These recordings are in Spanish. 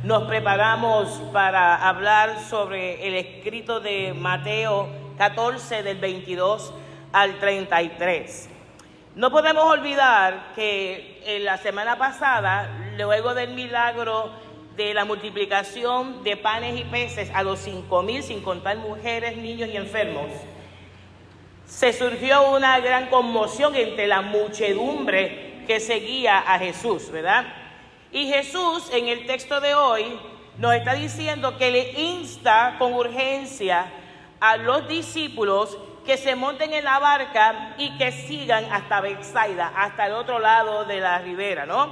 Nos preparamos para hablar sobre el escrito de Mateo 14 del 22 al 33. No podemos olvidar que en la semana pasada, luego del milagro de la multiplicación de panes y peces a los 5,000, sin contar mujeres, niños y enfermos, se surgió una gran conmoción entre la muchedumbre que seguía a Jesús, ¿verdad? Y Jesús, en el texto de hoy, nos está diciendo que le insta con urgencia a los discípulos que se monten en la barca y que sigan hasta Betsaida, hasta el otro lado de la ribera, ¿no?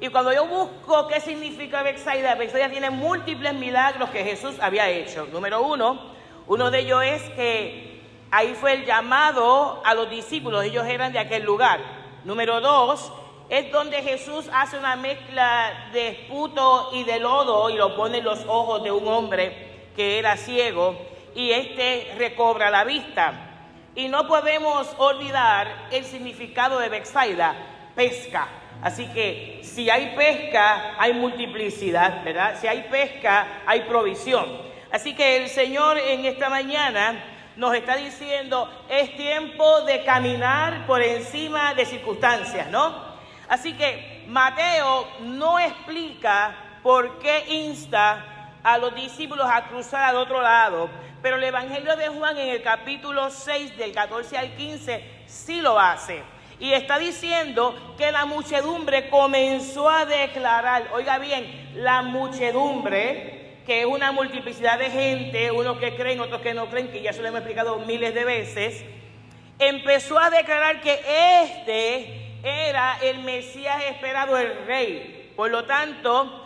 Y cuando yo busco qué significa Betsaida, Betsaida tiene múltiples milagros que Jesús había hecho. Número uno de ellos es que ahí fue el llamado a los discípulos, ellos eran de aquel lugar. Número 2, es donde Jesús hace una mezcla de esputo y de lodo y lo pone en los ojos de un hombre que era ciego y este recobra la vista. Y no podemos olvidar el significado de Betsaida, pesca. Así que si hay pesca, hay multiplicidad, ¿verdad? Si hay pesca, hay provisión. Así que el Señor en esta mañana nos está diciendo, es tiempo de caminar por encima de circunstancias, ¿no? Así que Mateo no explica por qué insta a los discípulos a cruzar al otro lado, pero el Evangelio de Juan en el capítulo 6, del 14 al 15, sí lo hace. Y está diciendo que la muchedumbre comenzó a declarar, oiga bien, la muchedumbre, que es una multiplicidad de gente, unos que creen, otros que no creen, que ya se lo hemos explicado miles de veces, empezó a declarar que este era el Mesías esperado, el Rey. Por lo tanto,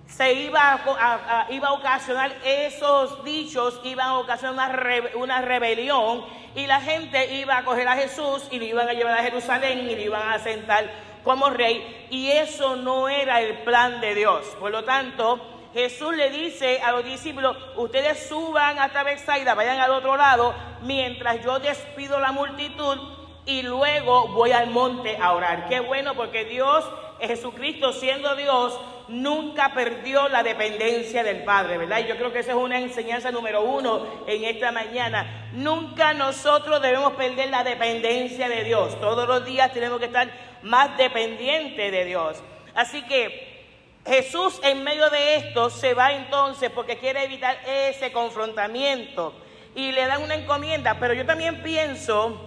se iba a ocasionar esos dichos, iban a ocasionar una rebelión y la gente iba a coger a Jesús y lo iban a llevar a Jerusalén y lo iban a sentar como rey, y eso no era el plan de Dios. Por lo tanto, Jesús le dice a los discípulos, ustedes suban hasta Betsaida, vayan al otro lado, mientras yo despido la multitud y luego voy al monte a orar. Qué bueno, porque Dios, Jesucristo siendo Dios, nunca perdió la dependencia del Padre, ¿verdad? Y yo creo que esa es una enseñanza número 1 en esta mañana. Nunca nosotros debemos perder la dependencia de Dios. Todos los días tenemos que estar más dependientes de Dios. Así que Jesús en medio de esto se va entonces porque quiere evitar ese confrontamiento y le dan una encomienda. Pero yo también pienso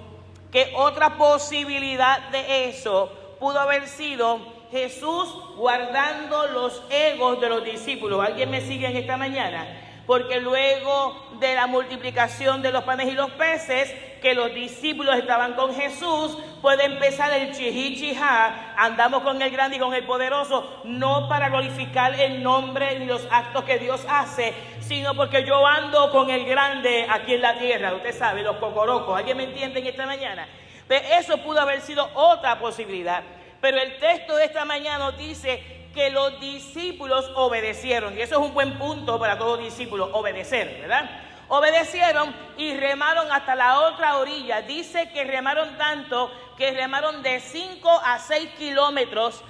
que otra posibilidad de eso pudo haber sido Jesús guardando los egos de los discípulos. ¿Alguien me sigue en esta mañana? Porque luego de la multiplicación de los panes y los peces, que los discípulos estaban con Jesús, puede empezar el chijí-chijá, andamos con el grande y con el poderoso, no para glorificar el nombre ni los actos que Dios hace, sino porque yo ando con el grande aquí en la tierra. Usted sabe, los cocorocos. ¿Alguien me entiende en esta mañana? Pero eso pudo haber sido otra posibilidad. Pero el texto de esta mañana nos dice que los discípulos obedecieron. Y eso es un buen punto para todos los discípulos, obedecer, ¿verdad? Obedecieron y remaron hasta la otra orilla. Dice que remaron tanto que remaron de 5 a 6 kilómetros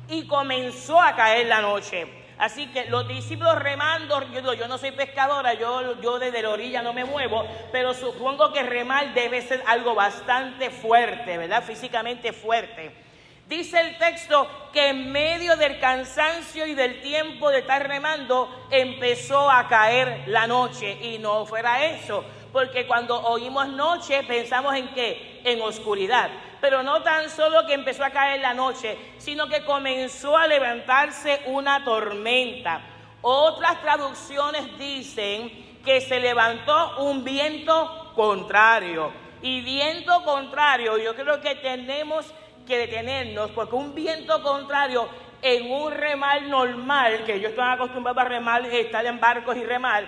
y comenzó a caer la noche. Así que los discípulos remando, yo no soy pescadora, yo desde la orilla no me muevo, pero supongo que remar debe ser algo bastante fuerte, ¿verdad? Físicamente fuerte. Dice el texto que en medio del cansancio y del tiempo de estar remando, empezó a caer la noche. Y no fuera eso, porque cuando oímos noche pensamos en ¿qué? En oscuridad. Pero no tan solo que empezó a caer la noche, sino que comenzó a levantarse una tormenta. Otras traducciones dicen que se levantó un viento contrario. Y viento contrario, yo creo que tenemos que detenernos, porque un viento contrario en un remar normal, que yo estoy acostumbrado a remar, estar en barcos y remar,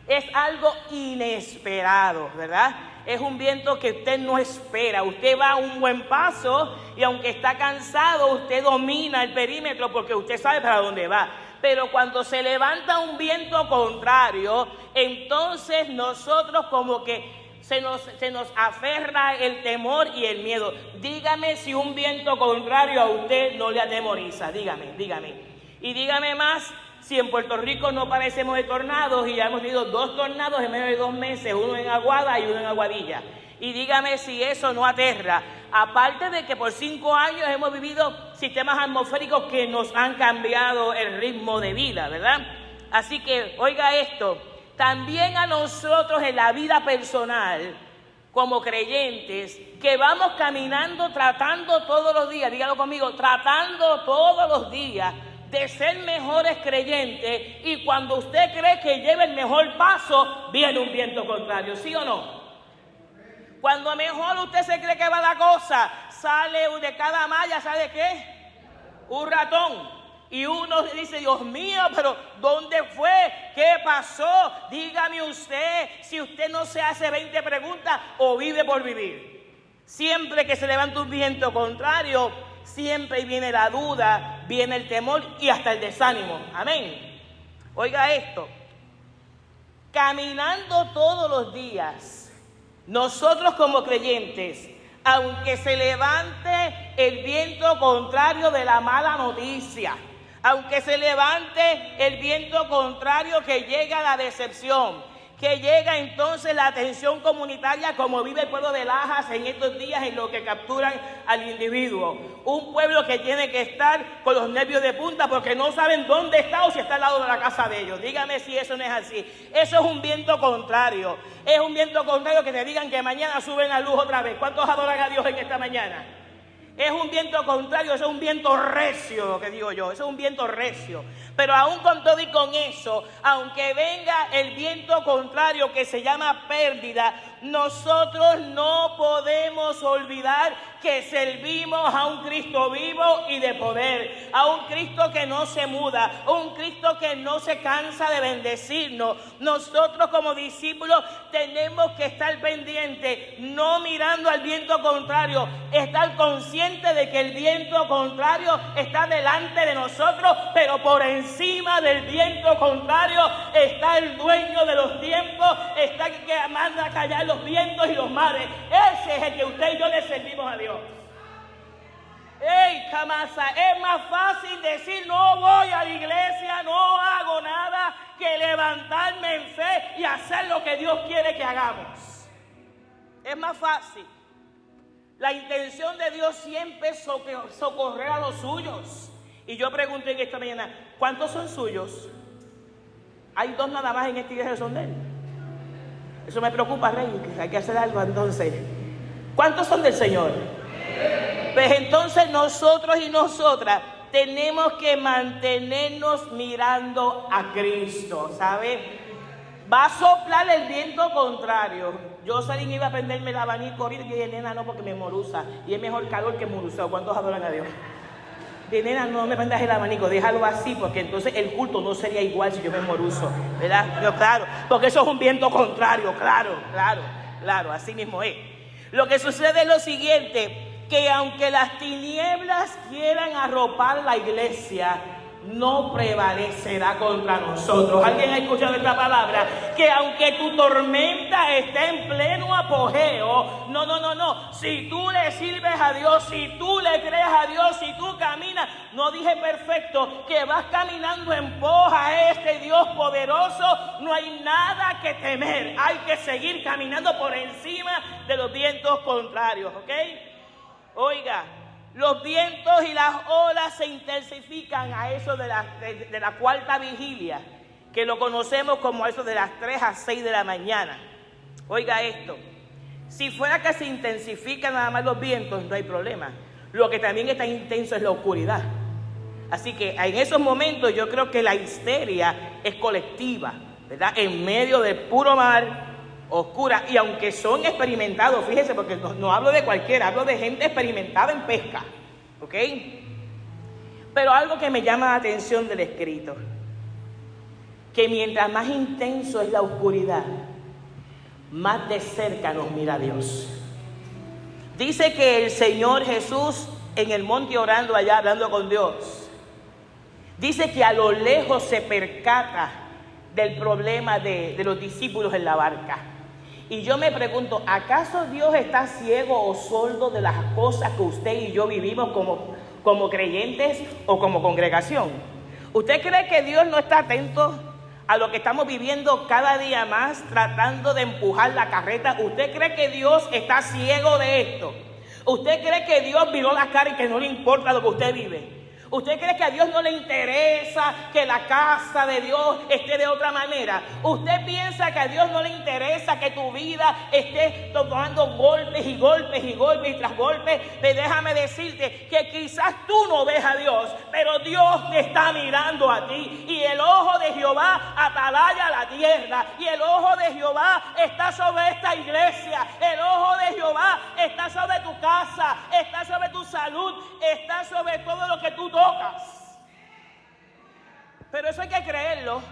es algo inesperado, ¿verdad? Es un viento que usted no espera. Usted va a un buen paso y aunque está cansado, usted domina el perímetro porque usted sabe para dónde va. Pero cuando se levanta un viento contrario, entonces nosotros como que se nos aferra el temor y el miedo. Dígame si un viento contrario a usted no le atemoriza. Dígame. Y dígame más, si en Puerto Rico no padecemos de tornados y ya hemos tenido 2 tornados en medio de 2 meses, uno en Aguada y uno en Aguadilla. Y dígame si eso no aterra. Aparte de que por 5 años hemos vivido sistemas atmosféricos que nos han cambiado el ritmo de vida, ¿verdad? Así que, oiga esto, también a nosotros en la vida personal, como creyentes, que vamos caminando, tratando todos los días, dígalo conmigo, tratando todos los días de ser mejores creyentes, y cuando usted cree que lleva el mejor paso, viene un viento contrario, ¿sí o no? Cuando mejor usted se cree que va la cosa, sale de cada malla, ¿sabe qué? Un ratón. Y uno dice, Dios mío, pero ¿dónde fue? ¿Qué pasó? Dígame usted, si usted no se hace 20 preguntas o vive por vivir. Siempre que se levanta un viento contrario, siempre viene la duda, viene el temor y hasta el desánimo. Amén. Oiga esto, caminando todos los días, nosotros como creyentes, aunque se levante el viento contrario de la mala noticia, aunque se levante el viento contrario que llega la decepción, que llega entonces la tensión comunitaria como vive el pueblo de Lajas en estos días en lo que capturan al individuo. Un pueblo que tiene que estar con los nervios de punta porque no saben dónde está o si está al lado de la casa de ellos. Dígame si eso no es así. Eso es un viento contrario. Es un viento contrario que te digan que mañana suben a luz otra vez. ¿Cuántos adoran a Dios en esta mañana? Es un viento contrario, eso es un viento recio, lo que digo yo, eso es un viento recio. Pero aún con todo y con eso, aunque venga el viento contrario que se llama pérdida, nosotros no podemos olvidar que servimos a un Cristo vivo y de poder, a un Cristo que no se muda, a un Cristo que no se cansa de bendecirnos. Nosotros como discípulos tenemos que estar pendientes, no mirando al viento contrario, estar conscientes de que el viento contrario está delante de nosotros, pero por encima del viento contrario está el dueño de los tiempos, está el que manda a callar los vientos y los mares. Ese es el que usted y yo le servimos a Dios. ¡Ey, Camasa! Es más fácil decir no voy a la iglesia, no hago nada, que levantarme en fe y hacer lo que Dios quiere que hagamos. Es más fácil. La intención de Dios siempre es socorrer a los suyos. Y yo pregunté en esta mañana, ¿cuántos son suyos? Hay 2 nada más en esta iglesia que son de Él. Eso me preocupa, Rey, que hay que hacer algo entonces. ¿Cuántos son del Señor? Pues entonces nosotros y nosotras tenemos que mantenernos mirando a Cristo, ¿sabes? Va a soplar el viento contrario. Yo salí y iba a prenderme el abanico ahorita y dije, nena, no, porque me morusa. Y es mejor calor que morusado. ¿Cuántos adoran a Dios? De nena, no me prendas el abanico, déjalo así, porque entonces el culto no sería igual si yo me moruso, ¿verdad? Pero claro, porque eso es un viento contrario, claro, así mismo es. Lo que sucede es lo siguiente, que aunque las tinieblas quieran arropar la iglesia, no prevalecerá contra nosotros. ¿Alguien ha escuchado esta palabra? Que aunque tu tormenta esté en pleno apogeo, no. Si tú le sirves a Dios, si tú le crees a Dios, si tú caminas, no dije perfecto, que vas caminando en pos a este Dios poderoso, no hay nada que temer. Hay que seguir caminando por encima de los vientos contrarios, ¿ok? Oiga, los vientos y las olas se intensifican a eso de la cuarta vigilia, que lo conocemos como eso de las 3 a 6 de la mañana. Oiga esto, si fuera que se intensifican nada más los vientos, no hay problema. Lo que también está intenso es la oscuridad. Así que en esos momentos yo creo que la histeria es colectiva, ¿verdad? En medio del puro mar, oscura, y aunque son experimentados, fíjense, porque no hablo de cualquiera, hablo de gente experimentada en pesca, ¿ok? Pero algo que me llama la atención del escrito, que mientras más intenso es la oscuridad, más de cerca nos mira Dios. Dice que el Señor Jesús en el monte orando allá, hablando con Dios, dice que a lo lejos se percata del problema de los discípulos en la barca. Y yo me pregunto, ¿acaso Dios está ciego o sordo de las cosas que usted y yo vivimos como creyentes o como congregación? ¿Usted cree que Dios no está atento a lo que estamos viviendo cada día más, tratando de empujar la carreta? ¿Usted cree que Dios está ciego de esto? ¿Usted cree que Dios viró la cara y que no le importa lo que usted vive? ¿Usted cree que a Dios no le interesa que la casa de Dios esté de otra manera? ¿Usted piensa que a Dios no le interesa que tu vida esté tomando golpes y golpes y golpes y tras golpes? Pero déjame decirte que quizás tú no ves a Dios, pero Dios te está mirando a ti. Y el ojo de Jehová atalaya la tierra. Y el ojo de Jehová está sobre esta iglesia. El ojo de Jehová está sobre tu casa, está sobre tu salud, está sobre todo lo que tú tocas. Pero eso hay que creerlo.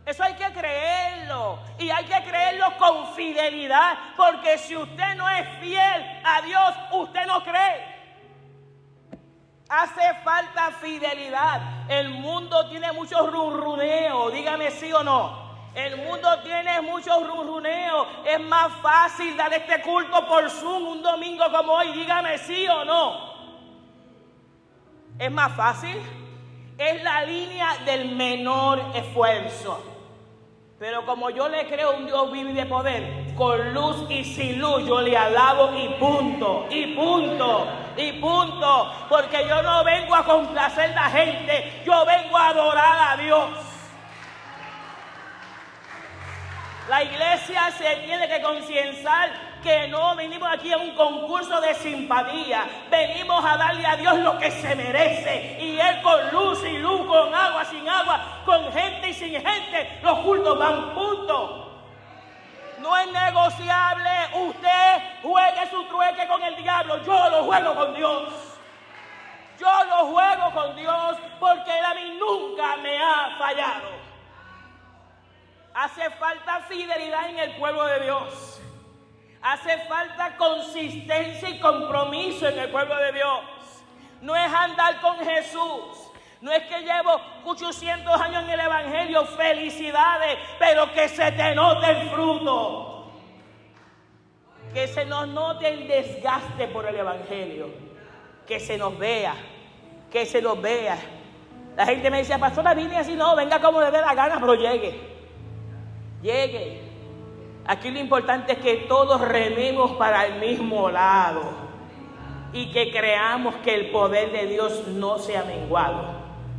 Eso hay que creerlo. Y hay que creerlo con fidelidad. Porque si usted no es fiel a Dios, usted no cree. Hace falta fidelidad. El mundo tiene mucho runruneo. Dígame sí o no. El mundo tiene mucho runruneo. Es más fácil dar este culto por Zoom un domingo como hoy. Dígame sí o no. ¿Es más fácil? Es la línea del menor esfuerzo. Pero como yo le creo a un Dios vivo y de poder, con luz y sin luz yo le alabo y punto, y punto, y punto. Porque yo no vengo a complacer a la gente, yo vengo a adorar a Dios. La iglesia se tiene que concienciar que no venimos aquí a un concurso de simpatía. Venimos a darle a Dios lo que se merece. Y Él con luz y luz, con agua, sin agua, con gente y sin gente, los cultos van punto. No es negociable. Usted juegue su trueque con el diablo. Yo lo juego con Dios. Yo lo juego con Dios porque Él a mí nunca me ha fallado. Hace falta fidelidad en el pueblo de Dios. Hace falta consistencia y compromiso en el pueblo de Dios. No es andar con Jesús. No es que llevo 800 años en el Evangelio. Felicidades, pero que se te note el fruto. Que se nos note el desgaste por el Evangelio. Que se nos vea. Que se nos vea. La gente me decía, pastora, vine así. No, venga como le dé la gana, pero llegue. Llegue. Aquí lo importante es que todos rememos para el mismo lado y que creamos que el poder de Dios no sea menguado,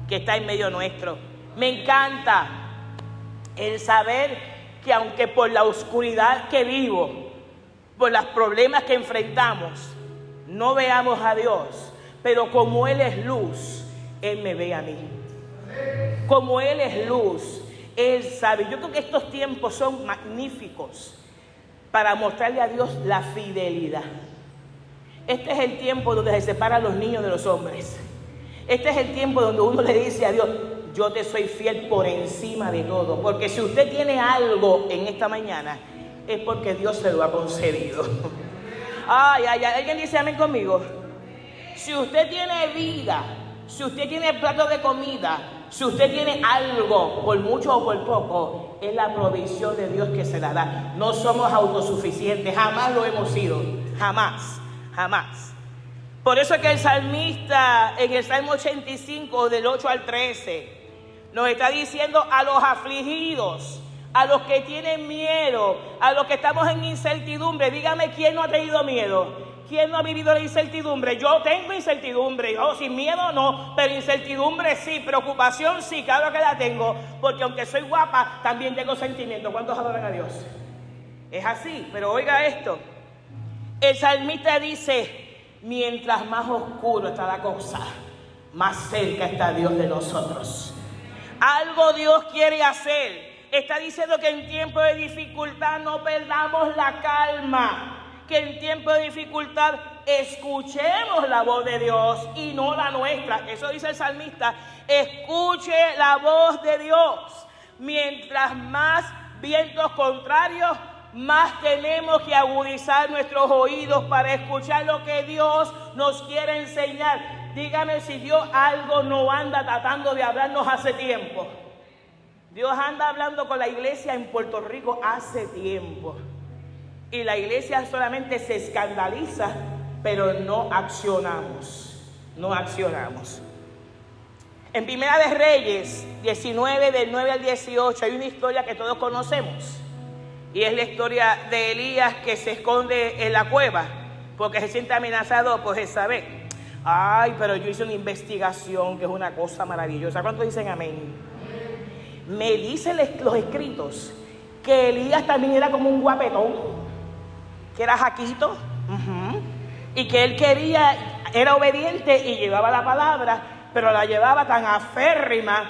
que está en medio nuestro. Me encanta el saber que aunque por la oscuridad que vivo, por los problemas que enfrentamos, no veamos a Dios, pero como Él es luz, Él me ve a mí. Como Él es luz, Él sabe. Yo creo que estos tiempos son magníficos para mostrarle a Dios la fidelidad. Este es el tiempo donde se separan los niños de los hombres. Este es el tiempo donde uno le dice a Dios, yo te soy fiel por encima de todo. Porque si usted tiene algo en esta mañana, es porque Dios se lo ha concedido. Ay, ¿alguien dice amén conmigo? Si usted tiene vida, si usted tiene plato de comida, si usted tiene algo, por mucho o por poco, es la provisión de Dios que se la da. No somos autosuficientes, jamás lo hemos sido, jamás, jamás. Por eso es que el salmista en el Salmo 85, del 8 al 13, nos está diciendo a los afligidos, a los que tienen miedo, a los que estamos en incertidumbre. Dígame, ¿quién no ha tenido miedo? ¿Quién no ha vivido la incertidumbre? Yo tengo incertidumbre, yo sin miedo no, pero incertidumbre sí, preocupación sí, claro que la tengo, porque aunque soy guapa, también tengo sentimientos. ¿Cuántos adoran a Dios? Es así, pero oiga esto, el salmista dice, mientras más oscuro está la cosa, más cerca está Dios de nosotros. Algo Dios quiere hacer. Está diciendo que en tiempo de dificultad no perdamos la calma. Que en tiempo de dificultad escuchemos la voz de Dios y no la nuestra. Eso dice el salmista. Escuche la voz de Dios. Mientras más vientos contrarios, más tenemos que agudizar nuestros oídos para escuchar lo que Dios nos quiere enseñar. Dígame si Dios algo no anda tratando de hablarnos hace tiempo. Dios anda hablando con la iglesia en Puerto Rico hace tiempo. Y la iglesia solamente se escandaliza, pero no accionamos. No accionamos. En Primera de Reyes 19, del 9 al 18, hay una historia que todos conocemos. Y es la historia de Elías que se esconde en la cueva porque se siente amenazado por Jezabel. Ay, pero yo hice una investigación que es una cosa maravillosa. ¿Cuántos dicen amén? Me dicen los escritos que Elías también era como un guapetón, que era jaquito, y que él era obediente y llevaba la palabra, pero la llevaba tan aférrima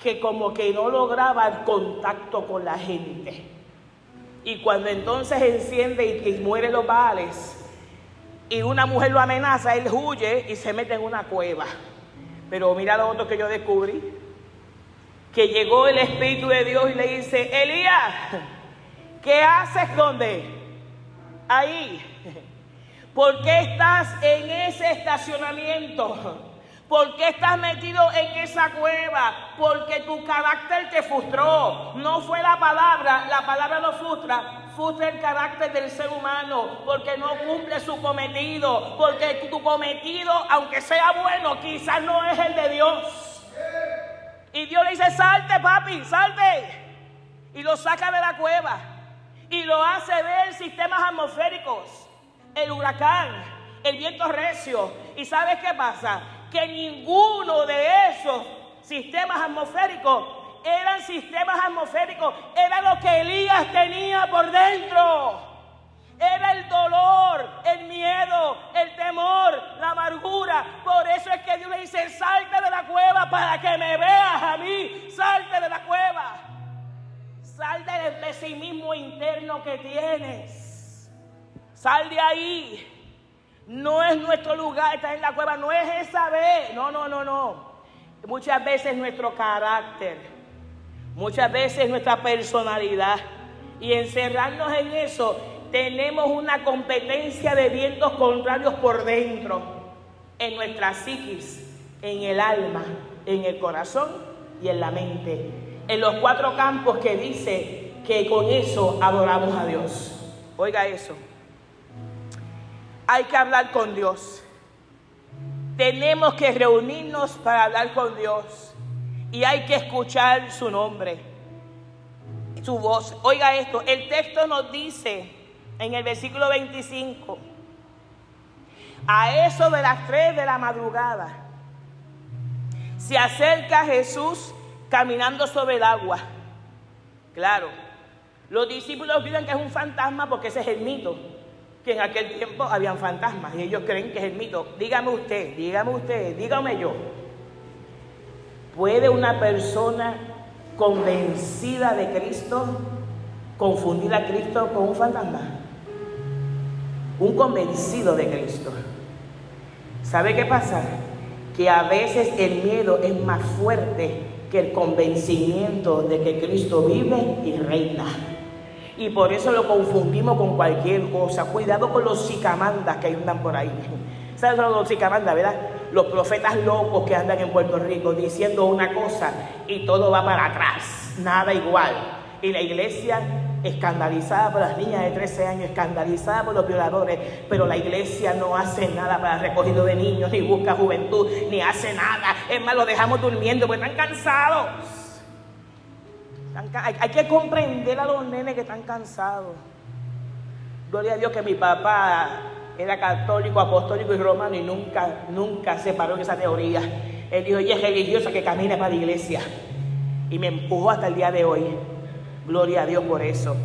que como que no lograba el contacto con la gente. Y cuando entonces enciende y mueren los Baales y una mujer lo amenaza, él huye y se mete en una cueva. Pero mira lo otro que yo descubrí, que llegó el Espíritu de Dios y le dice: Elías, ¿qué haces donde? Ahí. ¿Por qué estás en ese estacionamiento? ¿Por qué estás metido en esa cueva? Porque tu carácter te frustró. No fue la palabra no frustra el carácter del ser humano, porque no cumple su cometido, porque tu cometido, aunque sea bueno, quizás no es el de Dios. Y Dios le dice: salte, papi, salte. Y lo saca de la cueva y lo hace ver sistemas atmosféricos, el huracán, el viento recio. ¿Y sabes qué pasa? Que ninguno de esos sistemas atmosféricos eran sistemas atmosféricos, era lo que Elías tenía por dentro. Era el dolor, el miedo, el temor, la amargura. Por eso es que Dios le dice: salte de la cueva para que me veas a mí. Salte de la cueva. Sal del pesimismo interno que tienes. Sal de ahí. No es nuestro lugar estar en la cueva, no es esa vez. No. Muchas veces nuestro carácter, muchas veces nuestra personalidad. Y encerrarnos en eso, tenemos una competencia de vientos contrarios por dentro, en nuestra psiquis, en el alma, en el corazón y en la mente. En los 4 campos que dice que con eso adoramos a Dios. Oiga eso. Hay que hablar con Dios. Tenemos que reunirnos para hablar con Dios. Y hay que escuchar su nombre, su voz. Oiga esto, el texto nos dice en el versículo 25: a eso de las 3 de la madrugada, se acerca Jesús caminando sobre el agua. Claro, los discípulos piensan que es un fantasma porque ese es el mito, que en aquel tiempo habían fantasmas y ellos creen que es el mito. Dígame usted, dígame yo. ¿Puede una persona convencida de Cristo confundir a Cristo con un fantasma? Un convencido de Cristo. ¿Sabe qué pasa? Que a veces el miedo es más fuerte que el convencimiento de que Cristo vive y reina. Y por eso lo confundimos con cualquier cosa. Cuidado con los sicamandas que andan por ahí. ¿Sabes los sicamandas, verdad? Los profetas locos que andan en Puerto Rico diciendo una cosa y todo va para atrás. Nada igual. Y la iglesia escandalizada por las niñas de 13 años, escandalizada por los violadores, pero la iglesia no hace nada para el recogido de niños, ni busca juventud, ni hace nada. Es más, lo dejamos durmiendo porque están cansados. Hay que comprender a los nenes que están cansados. Gloria a Dios que mi papá era católico, apostólico y romano y nunca se paró en esa teoría. Él dijo: ella es religiosa, que camine para la iglesia. Y me empujó hasta el día de hoy. Gloria a Dios por eso.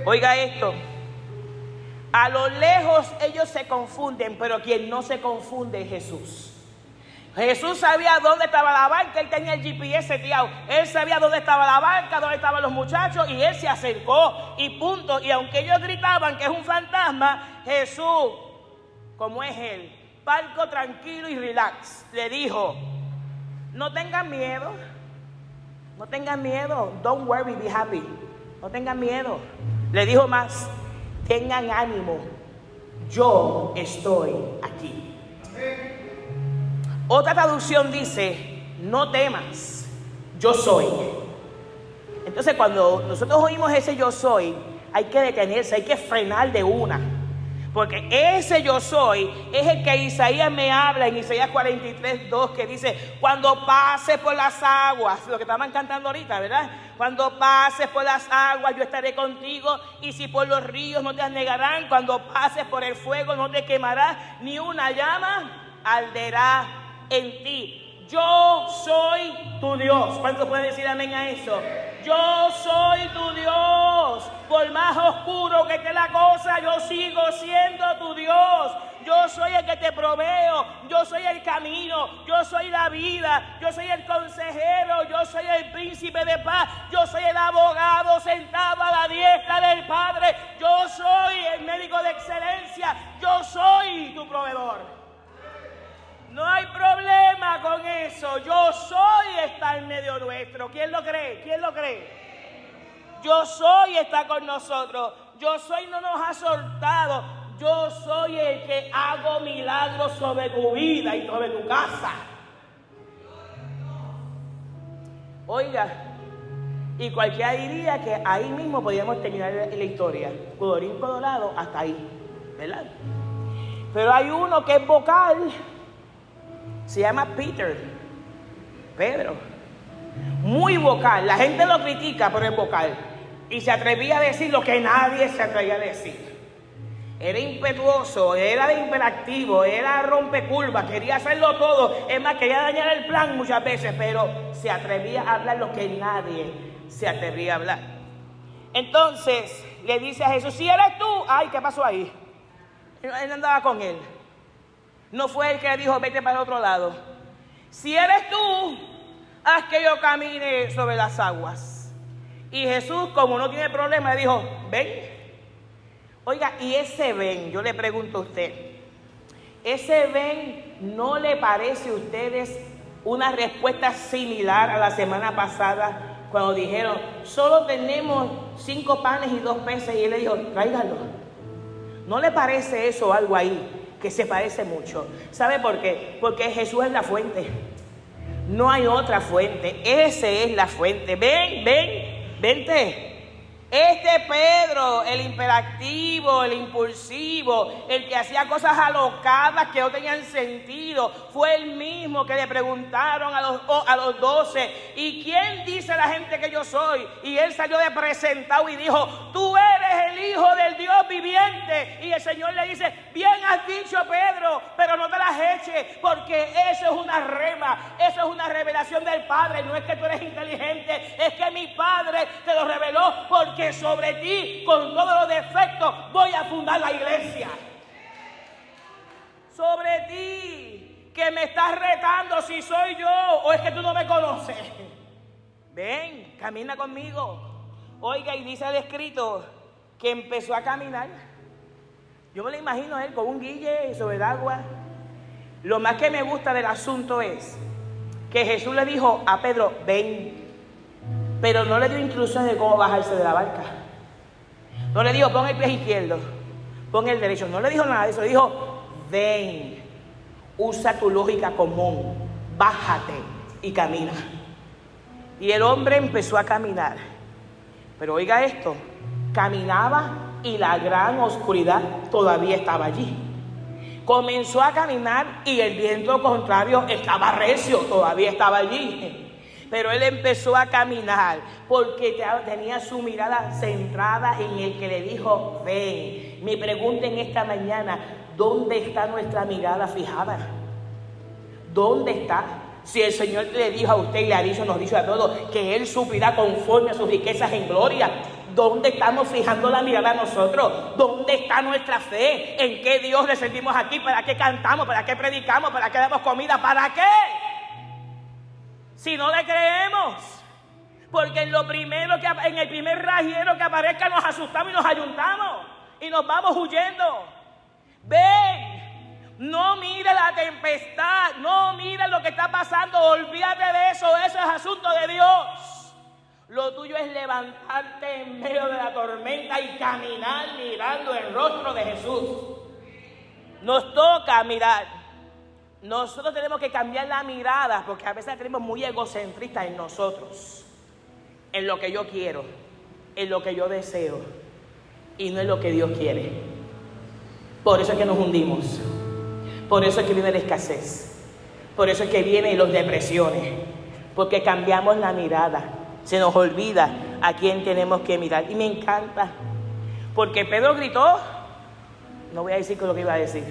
Oiga esto. A lo lejos ellos se confunden, pero quien no se confunde es Jesús. Jesús sabía dónde estaba la barca, él tenía el GPS seteado. Él sabía dónde estaba la barca, dónde estaban los muchachos, y él se acercó y punto. Y aunque ellos gritaban que es un fantasma, Jesús, como es él, palco tranquilo y relax, le dijo: no tengan miedo, don't worry, be happy, no tengan miedo. Le dijo más: tengan ánimo, yo estoy aquí. Otra traducción dice: no temas, yo soy. Entonces cuando nosotros oímos ese yo soy, hay que detenerse, hay que frenar de una. Porque ese yo soy es el que Isaías me habla en Isaías 43:2, que dice: cuando pases por las aguas, lo que estaban cantando ahorita, ¿verdad? Cuando pases por las aguas, yo estaré contigo, y si por los ríos no te anegarán, cuando pases por el fuego no te quemará, ni una llama arderá en ti. Yo soy tu Dios. ¿Cuántos pueden decir amén a eso? Yo soy tu Dios. Por más oscuro que esté la cosa, yo sigo siendo tu Dios. Yo soy el que te proveo. Yo soy el camino. Yo soy la vida. Yo soy el consejero. Yo soy el príncipe de paz. Yo soy el abogado sentado a la diestra del Padre. Yo soy el médico de excelencia. Yo soy tu proveedor. No hay problema con eso. Yo soy está en medio nuestro. ¿Quién lo cree? ¿Quién lo cree? Yo soy está con nosotros. Yo soy no nos ha soltado. Yo soy el que hago milagros sobre tu vida y sobre tu casa. Oiga, y cualquiera diría que ahí mismo podíamos terminar la historia. Colorín colorado, hasta ahí, ¿verdad? Pero hay uno que es vocal. Se llama Pedro. Muy vocal. La gente lo critica, pero es vocal. Y se atrevía a decir lo que nadie se atrevía a decir. Era impetuoso, era imperactivo, era rompecurvas, quería hacerlo todo. Es más, quería dañar el plan muchas veces, pero se atrevía a hablar lo que nadie se atrevía a hablar. Entonces le dice a Jesús: si eres tú. Ay, ¿qué pasó ahí? Él andaba con él. No fue él que le dijo: vete para el otro lado. Si eres tú, haz que yo camine sobre las aguas. Y Jesús, como no tiene problema, le dijo: ven. Oiga, y ese ven, yo le pregunto a usted, ¿ese ven no le parece a ustedes una respuesta similar a la semana pasada, cuando dijeron: solo tenemos 5 panes y 2 peces? Y él le dijo: tráigalo. ¿No le parece eso algo ahí que se parece mucho? ¿Sabe por qué? Porque Jesús es la fuente. No hay otra fuente. Ese es la fuente. Vente. Este Pedro, el imperactivo, el impulsivo, el que hacía cosas alocadas que no tenían sentido, fue el mismo que le preguntaron a los 12: ¿y quién dice la gente que yo soy? Y él salió de presentado y dijo: tú eres el Hijo del Dios viviente. Y el Señor le dice: bien has dicho, Pedro, pero no te las eches, porque eso es una rema, eso es una revelación del Padre. No es que tú eres inteligente, es que mi Padre te lo reveló, porque sobre ti, con todos los defectos, voy a fundar la iglesia. Sobre ti, que me estás retando si soy yo o es que tú no me conoces. Ven, camina conmigo. Oiga, y dice el escrito que empezó a caminar. Yo me lo imagino a él con un guille sobre el agua. Lo más que me gusta del asunto es que Jesús le dijo a Pedro: ven. Pero no le dio instrucciones de cómo bajarse de la barca. No le dijo: pon el pie izquierdo, pon el derecho. No le dijo nada de eso. Le dijo: ven, usa tu lógica común, bájate y camina. Y el hombre empezó a caminar. Pero oiga esto, caminaba y la gran oscuridad todavía estaba allí. Comenzó a caminar y el viento contrario estaba recio, todavía estaba allí. Pero él empezó a caminar porque tenía su mirada centrada en el que le dijo: ven. Mi pregunta en esta mañana: ¿dónde está nuestra mirada fijada? ¿Dónde está? Si el Señor le dijo a usted y le ha dicho, nos dijo a todos, que Él suplirá conforme a sus riquezas en gloria, ¿dónde estamos fijando la mirada nosotros? ¿Dónde está nuestra fe? ¿En qué Dios le servimos aquí? ¿Para qué cantamos? ¿Para qué predicamos? ¿Para qué damos comida? ¿Para qué? Si no le creemos, porque en el primer rajero que aparezca nos asustamos y nos ayuntamos y nos vamos huyendo. Ven, no mire la tempestad, no mire lo que está pasando, olvídate de eso es asunto de Dios. Lo tuyo es levantarte en medio de la tormenta y caminar mirando el rostro de Jesús. Nos toca mirar. Nosotros tenemos que cambiar la mirada, porque a veces la tenemos muy egocentristas en nosotros, en lo que yo quiero, en lo que yo deseo, y no en lo que Dios quiere. Por eso es que nos hundimos. Por eso es que viene la escasez. Por eso es que vienen las depresiones. Porque cambiamos la mirada. Se nos olvida a quién tenemos que mirar. Y me encanta. Porque Pedro gritó. No voy a decir lo que iba a decir.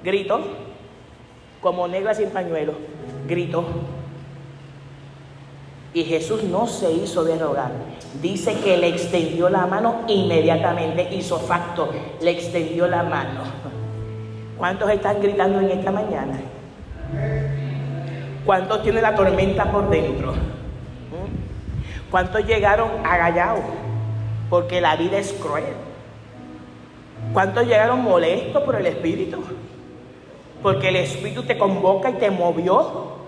Gritó. Como negra sin pañuelo. Gritó. Y Jesús no se hizo de rogar. Dice que le extendió la mano inmediatamente. Hizo facto. Le extendió la mano. ¿Cuántos están gritando en esta mañana? ¿Cuántos tienen la tormenta por dentro? ¿Cuántos llegaron agallados? Porque la vida es cruel. ¿Cuántos llegaron molestos por el Espíritu? Porque el Espíritu te convoca y te movió.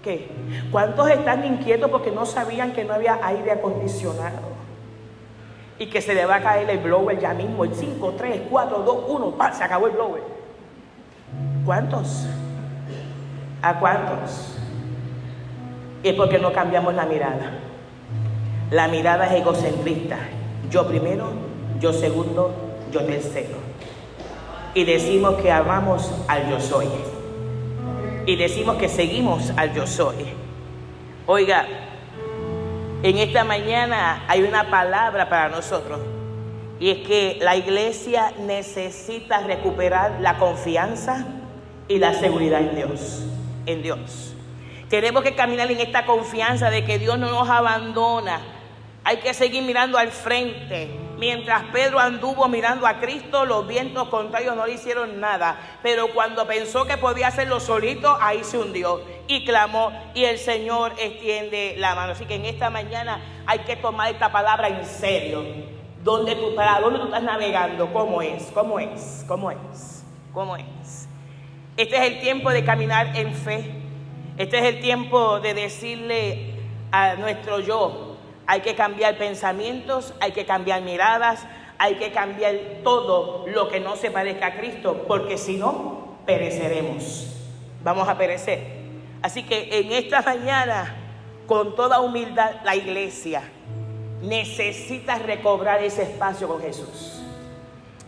¿Qué? ¿Cuántos están inquietos porque no sabían que no había aire acondicionado? Y que se le va a caer el blower ya mismo. El 5, 3, 4, 2, 1. ¡Pam! Se acabó el blower. ¿Cuántos? ¿A cuántos? Es porque no cambiamos la mirada. La mirada es egocentrista. Yo primero, yo segundo, yo tercero. Y decimos que amamos al yo soy. Y decimos que seguimos al yo soy. Oiga, en esta mañana hay una palabra para nosotros. Y es que la iglesia necesita recuperar la confianza y la seguridad en Dios. En Dios. Tenemos que caminar en esta confianza de que Dios no nos abandona. Hay que seguir mirando al frente. Mientras Pedro anduvo mirando a Cristo, los vientos contrarios no le hicieron nada. Pero cuando pensó que podía hacerlo solito, ahí se hundió y clamó, y el Señor extiende la mano. Así que en esta mañana hay que tomar esta palabra en serio. ¿Para dónde tú estás navegando? ¿Cómo es? ¿Cómo es? ¿Cómo es? ¿Cómo es? Este es el tiempo de caminar en fe. Este es el tiempo de decirle a nuestro yo: hay que cambiar pensamientos, hay que cambiar miradas, hay que cambiar todo lo que no se parezca a Cristo, porque si no, pereceremos. Vamos a perecer. Así que en esta mañana, con toda humildad, la iglesia necesita recobrar ese espacio con Jesús.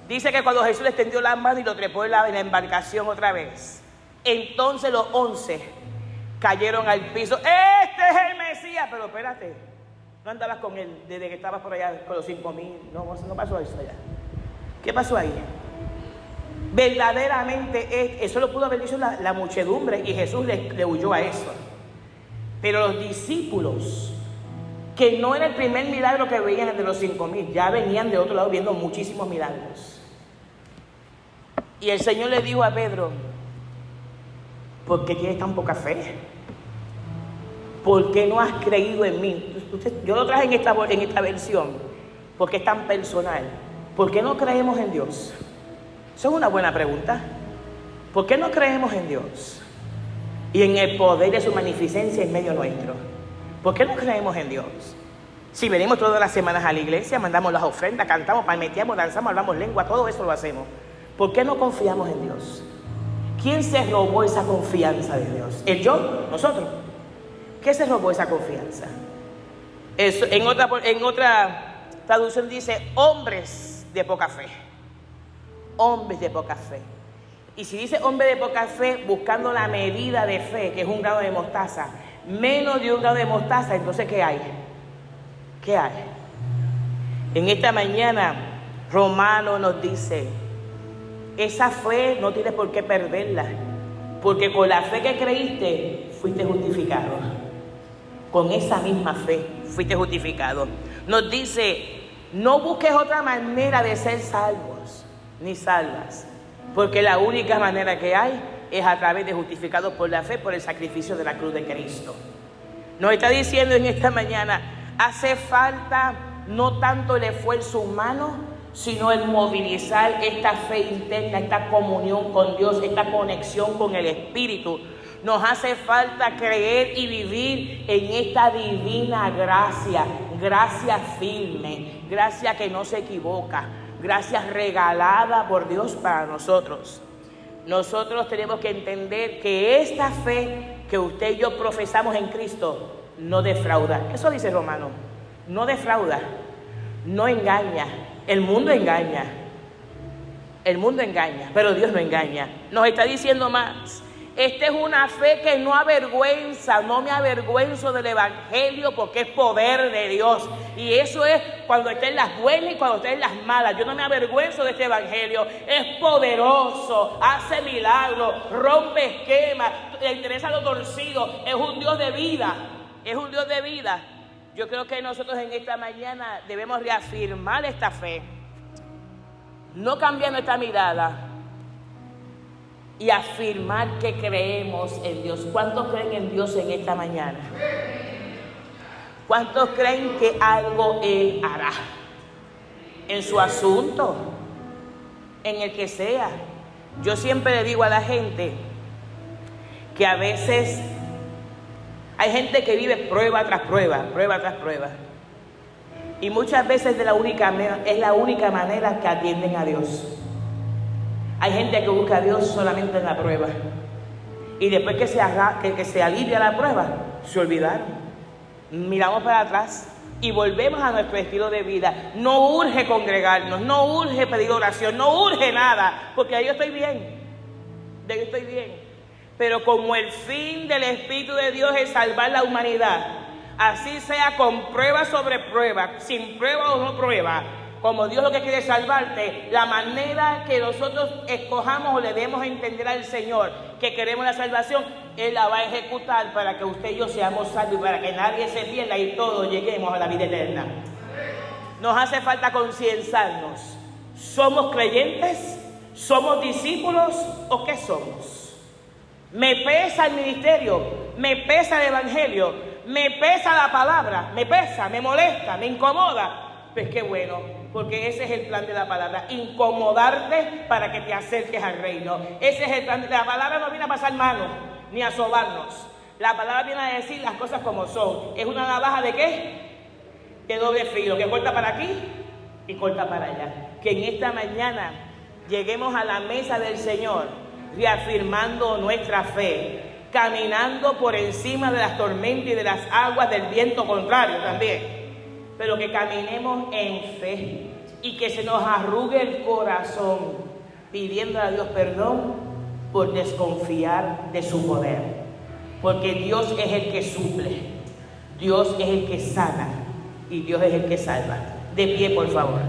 Dice que cuando Jesús le extendió la mano y lo trepó en la embarcación otra vez, entonces los 11 cayeron al piso. Este es el Mesías. Pero espérate, no andabas con él desde que estabas por allá con los 5,000. No pasó eso allá. ¿Qué pasó ahí? Verdaderamente eso lo pudo haber dicho la muchedumbre y Jesús le huyó a eso. Pero los discípulos, que no era el primer milagro que veían entre los 5,000, ya venían de otro lado viendo muchísimos milagros. Y el Señor le dijo a Pedro: ¿por qué tienes tan poca fe? ¿Por qué no has creído en mí? Yo lo traje en esta versión porque es tan personal. ¿Por qué no creemos en Dios? Eso es una buena pregunta. ¿Por qué no creemos en Dios y en el poder de su magnificencia en medio nuestro? ¿Por qué no creemos en Dios? Si venimos todas las semanas a la iglesia, mandamos las ofrendas, cantamos, palmeteamos, danzamos, hablamos lengua, todo eso lo hacemos. ¿Por qué no confiamos en Dios? ¿Quién se robó esa confianza de Dios? ¿El yo? ¿Nosotros? ¿Qué se robó esa confianza? Eso, en otra traducción dice: hombres de poca fe. Hombres de poca fe. Y si dice hombre de poca fe, buscando la medida de fe, que es un grado de mostaza, menos de un grado de mostaza, entonces ¿qué hay? ¿Qué hay? En esta mañana, Romano nos dice: esa fe no tienes por qué perderla, porque con la fe que creíste, fuiste justificado. Con esa misma fe, fuiste justificado. Nos dice: no busques otra manera de ser salvos, ni salvas, porque la única manera que hay es a través de justificados por la fe, por el sacrificio de la cruz de Cristo. Nos está diciendo en esta mañana: hace falta no tanto el esfuerzo humano, sino el movilizar esta fe interna, esta comunión con Dios, esta conexión con el Espíritu. Nos hace falta creer y vivir en esta divina gracia, gracia firme, gracia que no se equivoca, gracia regalada por Dios para nosotros. Nosotros tenemos que entender que esta fe que usted y yo profesamos en Cristo no defrauda. Eso dice Romano. No defrauda, no engaña. El mundo engaña. El mundo engaña, pero Dios no engaña. Nos está diciendo más. Esta es una fe que no avergüenza, no me avergüenzo del Evangelio porque es poder de Dios. Y eso es cuando esté en las buenas y cuando esté en las malas. Yo no me avergüenzo de este Evangelio. Es poderoso, hace milagros, rompe esquemas, le interesa lo torcido. Es un Dios de vida, es un Dios de vida. Yo creo que nosotros en esta mañana debemos reafirmar esta fe, no cambiar nuestra mirada y afirmar que creemos en Dios. ¿Cuántos creen en Dios en esta mañana? ¿Cuántos creen que algo Él hará en su asunto, en el que sea? Yo siempre le digo a la gente que a veces hay gente que vive prueba tras prueba, prueba tras prueba. Y muchas veces es la única manera que atienden a Dios. Hay gente que busca a Dios solamente en la prueba. Y después que se alivia la prueba, se olvidaron. Miramos para atrás y volvemos a nuestro estilo de vida. No urge congregarnos, no urge pedir oración, no urge nada, porque ahí yo estoy bien. De ahí estoy bien. Pero como el fin del Espíritu de Dios es salvar la humanidad, así sea con prueba sobre prueba, sin prueba o no prueba, como Dios lo que quiere es salvarte, la manera que nosotros escojamos o le demos a entender al Señor que queremos la salvación, Él la va a ejecutar para que usted y yo seamos salvos y para que nadie se pierda y todos lleguemos a la vida eterna. Nos hace falta concienciarnos. ¿Somos creyentes? ¿Somos discípulos? ¿O qué somos? Me pesa el ministerio, me pesa el evangelio, me pesa la palabra, me pesa, me molesta, me incomoda. Pues qué bueno, porque ese es el plan de la palabra, incomodarte para que te acerques al reino. Ese es el plan. La palabra no viene a pasar mano, ni a sobarnos. La palabra viene a decir las cosas como son. Es una navaja de ¿qué? De doble filo, que corta para aquí y corta para allá. Que en esta mañana lleguemos a la mesa del Señor, reafirmando nuestra fe, caminando por encima de las tormentas y de las aguas del viento contrario también. Pero que caminemos en fe y que se nos arrugue el corazón pidiendo a Dios perdón por desconfiar de su poder. Porque Dios es el que suple, Dios es el que sana y Dios es el que salva. De pie, por favor.